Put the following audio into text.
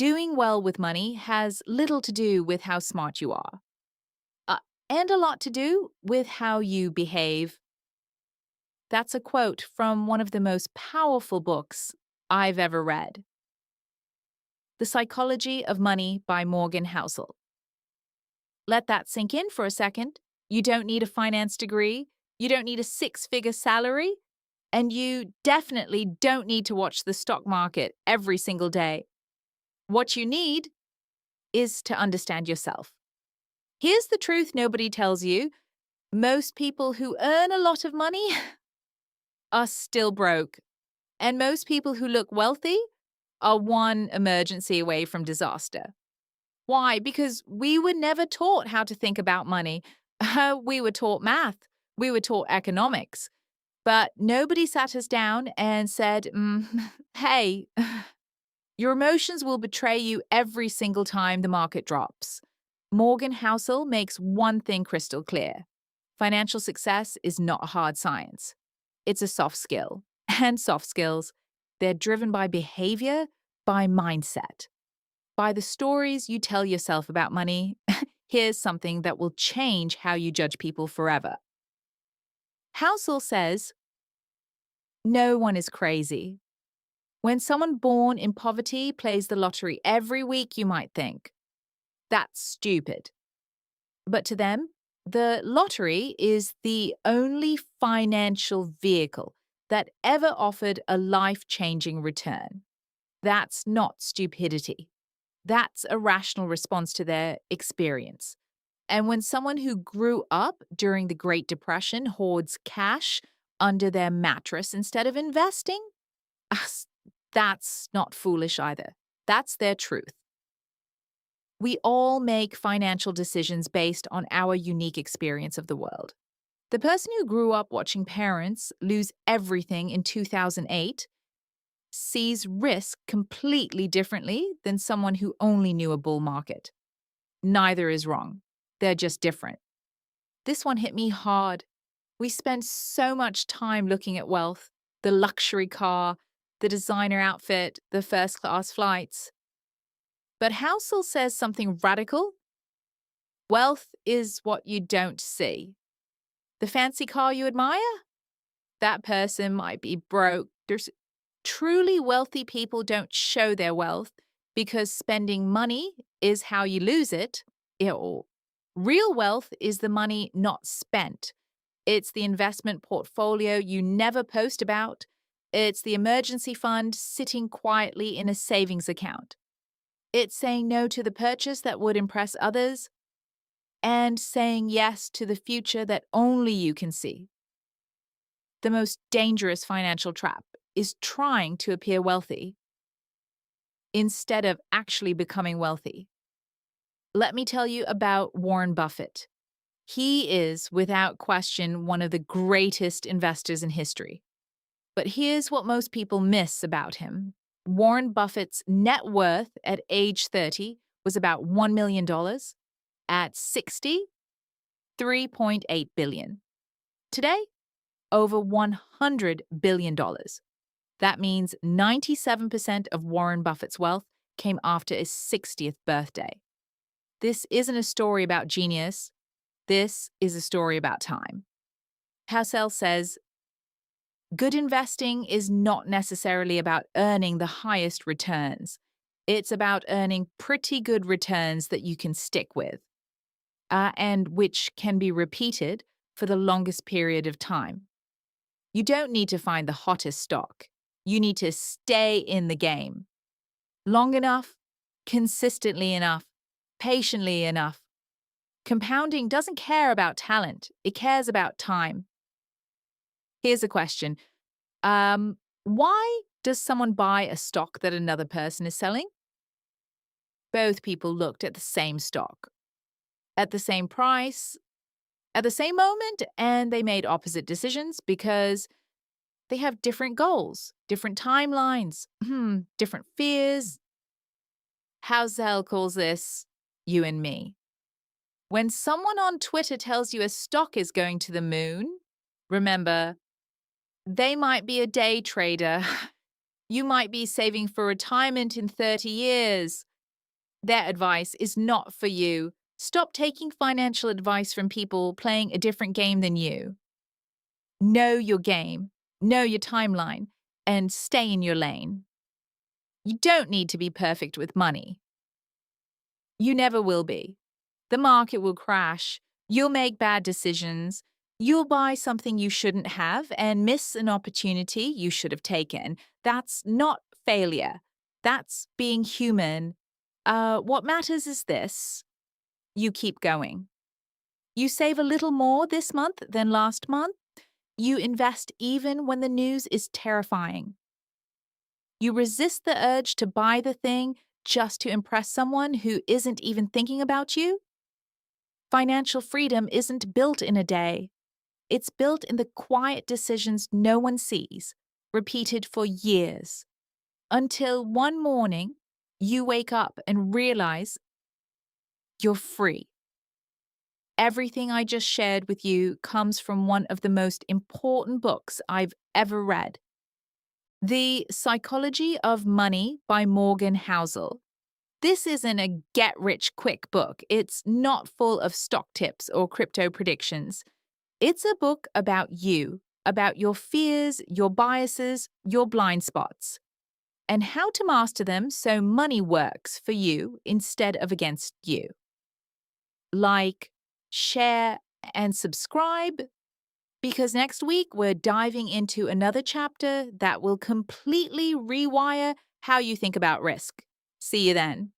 Doing well with money has little to do with how smart you are, uh, and a lot to do with how you behave. That's a quote from one of the most powerful books I've ever read, The Psychology of Money by Morgan Housel. Let that sink in for a second. You don't need a finance degree, you don't need a six-figure salary, and you definitely don't need to watch the stock market every single day. What you need is to understand yourself. Here's the truth nobody tells you. Most people who earn a lot of money are still broke. And most people who look wealthy are one emergency away from disaster. Why? Because we were never taught how to think about money. We were taught math. We were taught economics. But nobody sat us down and said, hey, your emotions will betray you every single time the market drops. Morgan Housel makes one thing crystal clear. Financial success is not a hard science. It's a soft skill. And soft skills, they're driven by behavior, by mindset, by the stories you tell yourself about money. Here's something that will change how you judge people forever. Housel says, no one is crazy. When someone born in poverty plays the lottery every week, you might think, that's stupid. But to them, the lottery is the only financial vehicle that ever offered a life-changing return. That's not stupidity. That's a rational response to their experience. And when someone who grew up during the Great Depression hoards cash under their mattress instead of investing, that's not foolish either. That's their truth. We all make financial decisions based on our unique experience of the world. The person who grew up watching parents lose everything in 2008 sees risk completely differently than someone who only knew a bull market. Neither is wrong. They're just different. This one hit me hard. We spend so much time looking at wealth, the luxury car, the designer outfit, the first-class flights. But Housel says something radical. Wealth is what you don't see. The fancy car you admire? That person might be broke. Truly wealthy people don't show their wealth because spending money is how you lose it. Real wealth is the money not spent. It's the investment portfolio you never post about. It's the emergency fund sitting quietly in a savings account. It's saying no to the purchase that would impress others and saying yes to the future that only you can see. The most dangerous financial trap is trying to appear wealthy instead of actually becoming wealthy. Let me tell you about Warren Buffett. He is, without question, one of the greatest investors in history. But here's what most people miss about him. Warren Buffett's net worth at age 30 was about $1 million. At 60, $3.8 billion. Today, over $100 billion. That means 97% of Warren Buffett's wealth came after his 60th birthday. This isn't a story about genius. This is a story about time. Housel says, good investing is not necessarily about earning the highest returns. It's about earning pretty good returns that you can stick with, and which can be repeated for the longest period of time. You don't need to find the hottest stock. You need to stay in the game. Long enough, consistently enough, patiently enough. Compounding doesn't care about talent. It cares about time. Here's a question. Why does someone buy a stock that another person is selling? Both people looked at the same stock, at the same price, at the same moment, and they made opposite decisions because they have different goals, different timelines, different fears. Housel calls this you and me. When someone on Twitter tells you a stock is going to the moon, remember, they might be a day trader. You might be saving for retirement in 30 years. Their advice is not for you. Stop taking financial advice from people playing a different game than you. Know your game, know your timeline, and stay in your lane. You don't need to be perfect with money. You never will be. The market will crash. You'll make bad decisions. You'll buy something you shouldn't have and miss an opportunity you should have taken. That's not failure. That's being human. What matters is this: you keep going. You save a little more this month than last month. You invest even when the news is terrifying. You resist the urge to buy the thing just to impress someone who isn't even thinking about you. Financial freedom isn't built in a day. It's built in the quiet decisions no one sees, repeated for years, until one morning you wake up and realize you're free. Everything I just shared with you comes from one of the most important books I've ever read, The Psychology of Money by Morgan Housel. This isn't a get-rich-quick book. It's not full of stock tips or crypto predictions. It's a book about you, about your fears, your biases, your blind spots, and how to master them so money works for you instead of against you. Like, share, and subscribe, because next week we're diving into another chapter that will completely rewire how you think about risk. See you then.